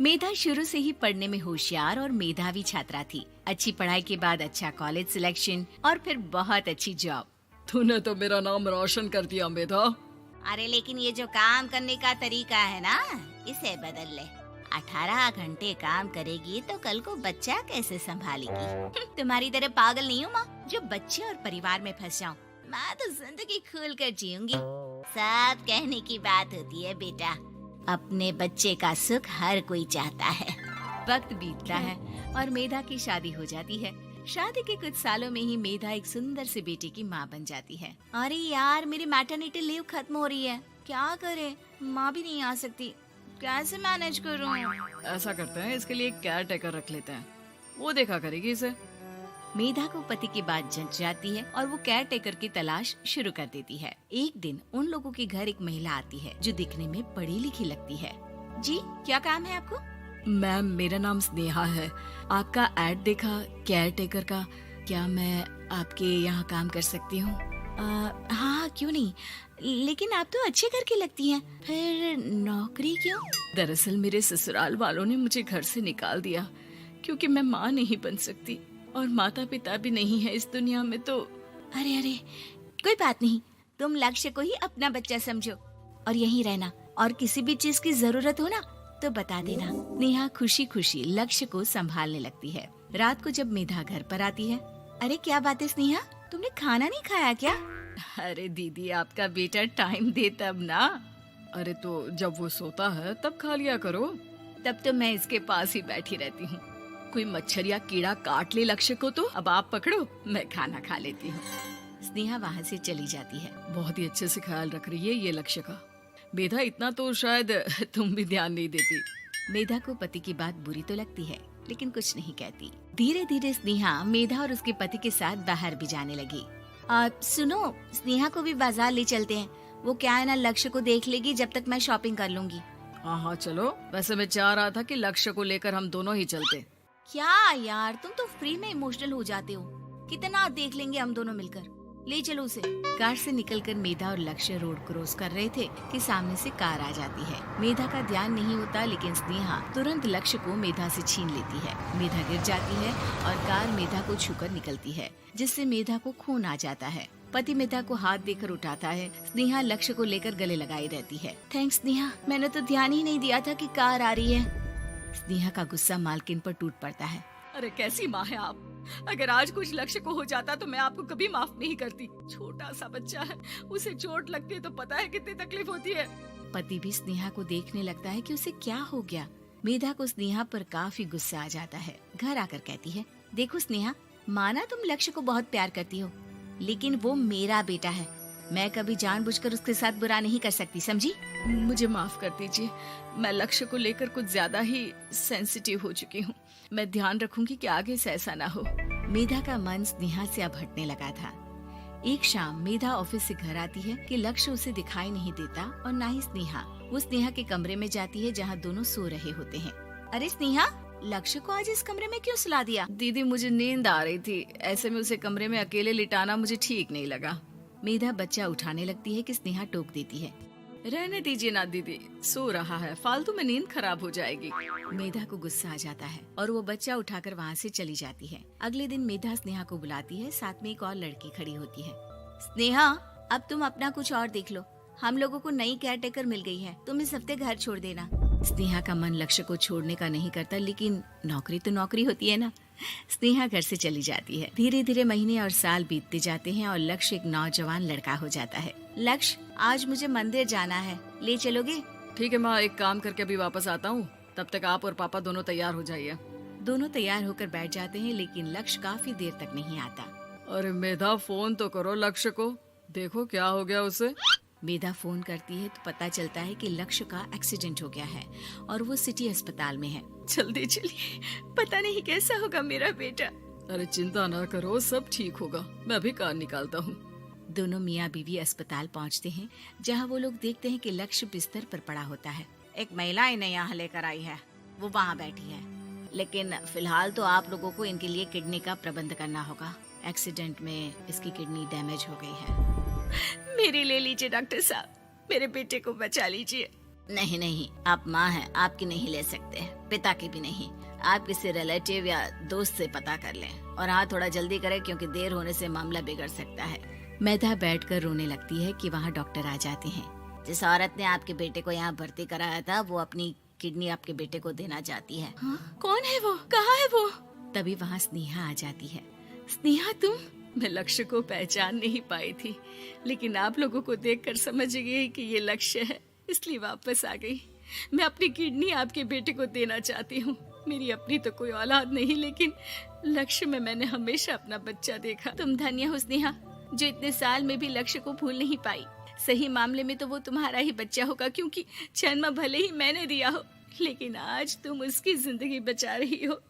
मेधा शुरू से ही पढ़ने में होशियार और मेधावी छात्रा थी। अच्छी पढ़ाई के बाद अच्छा कॉलेज सिलेक्शन और फिर बहुत अच्छी जॉब। तूने तो मेरा नाम रोशन कर दिया मेधा। अरे लेकिन ये जो काम करने का तरीका है ना, इसे बदल ले। 18 घंटे काम करेगी तो कल को बच्चा कैसे संभालेगी? तुम्हारी तरह पागल नहीं हूँ माँ, जो बच्चे और परिवार में फंस जाऊँ। मैं तो जिंदगी खुल कर जीऊंगी। सब कहने की बात होती है बेटा, अपने बच्चे का सुख हर कोई चाहता है। वक्त बीतता है और मेधा की शादी हो जाती है। शादी के कुछ सालों में ही मेधा एक सुंदर से बेटे की माँ बन जाती है। अरे यार, मेरी मैटरनिटी लीव खत्म हो रही है, क्या करे? माँ भी नहीं आ सकती, कैसे मैनेज करूँ? ऐसा करते हैं, इसके लिए एक केयर टेकर रख लेते हैं, वो देखा करेगी इसे। मेधा को पति की बात जंच जाती है और वो केयर टेकर की तलाश शुरू कर देती है। एक दिन उन लोगों के घर एक महिला आती है जो दिखने में पढ़ी लिखी लगती है। जी, क्या काम है आपको? मैम, मेरा नाम स्नेहा है। आपका एड देखा केयर टेकर का, क्या मैं आपके यहाँ काम कर सकती हूँ? हाँ, क्यों नहीं, लेकिन आप तो अच्छे घर की लगती हैं, फिर नौकरी क्यों? दरअसल मेरे ससुराल वालों ने मुझे घर से निकाल दिया क्योंकि मैं माँ नहीं बन सकती और माता पिता भी नहीं है इस दुनिया में। तो अरे कोई बात नहीं, तुम लक्ष्य को ही अपना बच्चा समझो और यहीं रहना, और किसी भी चीज की जरूरत हो ना तो बता देना। नेहा खुशी खुशी लक्ष्य को संभालने लगती है। रात को जब मेधा घर पर आती है, अरे क्या बात है स्नेहा, तुमने खाना नहीं खाया क्या? अरे दीदी, आपका बेटा टाइम दे तब ना। अरे तो जब वो सोता है तब खा लिया करो। तब तो मैं इसके पास ही बैठी रहती हूँ। कोई मच्छर या कीड़ा काट ले लक्ष्य को तो अब आप पकड़ो, मैं खाना खा लेती हूँ। स्नेहा वहाँ से चली जाती है। बहुत ही अच्छे से ख्याल रख रही है ये लक्ष्य का। मेधा, इतना तो शायद तुम भी ध्यान नहीं देती। मेधा को पति की बात बुरी तो लगती है, लेकिन कुछ नहीं कहती। धीरे धीरे स्नेहा मेधा और उसके पति के साथ बाहर भी जाने लगी। सुनो, स्नेहा को भी बाजार ले चलते हैं, वो क्या है ना, लक्ष्य को देख लेगी जब तक मैं शॉपिंग कर लूंगी। हाँ चलो, वैसे मैं चाह रहा था कि लक्ष्य को लेकर हम दोनों ही चलते। क्या यार, तुम तो फ्री में इमोशनल हो जाते हो, कितना देख लेंगे हम दोनों मिलकर, ले चलो उसे। कार से निकलकर मेधा और लक्ष्य रोड क्रॉस कर रहे थे कि सामने से कार आ जाती है। मेधा का ध्यान नहीं होता, लेकिन स्नेहा तुरंत लक्ष्य को मेधा से छीन लेती है। मेधा गिर जाती है और कार मेधा को छूकर निकलती है, जिससे मेधा को खून आ जाता है। पति मेधा को हाथ देकर उठाता है। स्नेहा लक्ष्य को लेकर गले लगाई रहती है। थैंक्स स्नेहा, मैंने तो ध्यान ही नहीं दिया था कि कार आ रही है। स्नेहा का गुस्सा मालकिन पर टूट पड़ता है। अरे कैसी माँ है आप, अगर आज कुछ लक्ष्य को हो जाता तो मैं आपको कभी माफ नहीं करती। छोटा सा बच्चा है, उसे चोट लगती है तो पता है कितनी तकलीफ होती है। पति भी स्नेहा को देखने लगता है कि उसे क्या हो गया। मेधा को स्नेहा पर काफी गुस्सा आ जाता है। घर आकर कहती है, देखो स्नेहा, माना तुम लक्ष्य को बहुत प्यार करती हो, लेकिन वो मेरा बेटा है, मैं कभी जानबूझकर उसके साथ बुरा नहीं कर सकती, समझी? मुझे माफ कर दीजिए, मैं लक्ष्य को लेकर कुछ ज्यादा ही सेंसिटिव हो चुकी हूँ। मैं ध्यान रखूंगी कि आगे से ऐसा ना हो। मेधा का मन स्नेहा से अब हटने लगा था। एक शाम मेधा ऑफिस से घर आती है कि लक्ष्य उसे दिखाई नहीं देता और ना ही स्नेहा। वो स्नेहा के कमरे में जाती है जहाँ दोनों सो रहे होते हैं। अरे स्नेहा, लक्ष्य को आज इस कमरे में क्यों सुला दिया? दीदी, मुझे नींद आ रही थी, ऐसे में उसे कमरे में अकेले लिटाना मुझे ठीक नहीं लगा। मेधा बच्चा उठाने लगती है कि स्नेहा टोक देती है। रहने दीजिए ना दीदी, सो रहा है, फालतू में नींद खराब हो जाएगी। मेधा को गुस्सा आ जाता है और वो बच्चा उठाकर वहाँ से चली जाती है। अगले दिन मेधा स्नेहा को बुलाती है, साथ में एक और लड़की खड़ी होती है। स्नेहा, अब तुम अपना कुछ और देख लो, हम लोगों को नई केयर टेकर मिल गई है, तुम इस हफ्ते घर छोड़ देना। स्नेहा का मन लक्ष्य को छोड़ने का नहीं करता, लेकिन नौकरी तो नौकरी होती है ना। स्नेहा घर से चली जाती है। धीरे धीरे महीने और साल बीतते जाते हैं और लक्ष्य एक नौजवान लड़का हो जाता है। लक्ष्य, आज मुझे मंदिर जाना है, ले चलोगे? ठीक है माँ, एक काम करके अभी वापस आता हूँ, तब तक आप और पापा दोनों तैयार हो जाइए। दोनों तैयार होकर बैठ जाते हैं, लेकिन लक्ष्य काफी देर तक नहीं आता। अरे मेधा, फोन तो करो लक्ष्य को, देखो क्या हो गया उसे। मेधा फोन करती है तो पता चलता है कि लक्ष्य का एक्सीडेंट हो गया है और वो सिटी अस्पताल में है। जल्दी चलिए, पता नहीं कैसा होगा मेरा बेटा। अरे चिंता ना करो, सब ठीक होगा, मैं अभी कार निकालता हूँ। दोनों मियाँ बीवी अस्पताल पहुँचते हैं, जहाँ वो लोग देखते हैं कि लक्ष्य बिस्तर पर पड़ा होता है। एक महिला इन्हें यहाँ लेकर आई है, वो वहाँ बैठी है, लेकिन फिलहाल तो आप लोगों को इनके लिए किडनी का प्रबंध करना होगा। एक्सीडेंट में इसकी किडनी डैमेज हो गई है। मेरी ले लीजिए डॉक्टर साहब, मेरे बेटे को बचा लीजिए। नहीं नहीं, आप माँ हैं, आपकी नहीं ले सकते, पिता की भी नहीं। आप किसी रिलेटिव या दोस्त से पता कर लें और हाँ थोड़ा जल्दी करें क्योंकि देर होने से मामला बिगड़ सकता है। मेधा बैठकर रोने लगती है कि वहाँ डॉक्टर आ जाते हैं। जिस औरत ने आपके बेटे को यहाँ भर्ती कराया था वो अपनी किडनी आपके बेटे को देना चाहती है। हाँ? कौन है वो? कहाँ है वो? तभी वहाँ स्नेहा आ जाती है। स्नेहा तुम? मैं लक्ष्य को पहचान नहीं पाई थी, लेकिन आप लोगों को देखकर समझ गई कि ये लक्ष्य है, इसलिए वापस आ गई। मैं अपनी किडनी आपके बेटे को देना चाहती हूँ। मेरी अपनी तो कोई औलाद नहीं, लेकिन लक्ष्य में मैंने हमेशा अपना बच्चा देखा। तुम धन्य हो स्नेहा, जो इतने साल में भी लक्ष्य को भूल नहीं पाई। सही मामले में तो वो तुम्हारा ही बच्चा होगा, क्योंकि जन्म भले ही मैंने दिया हो, लेकिन आज तुम उसकी जिंदगी बचा रही हो।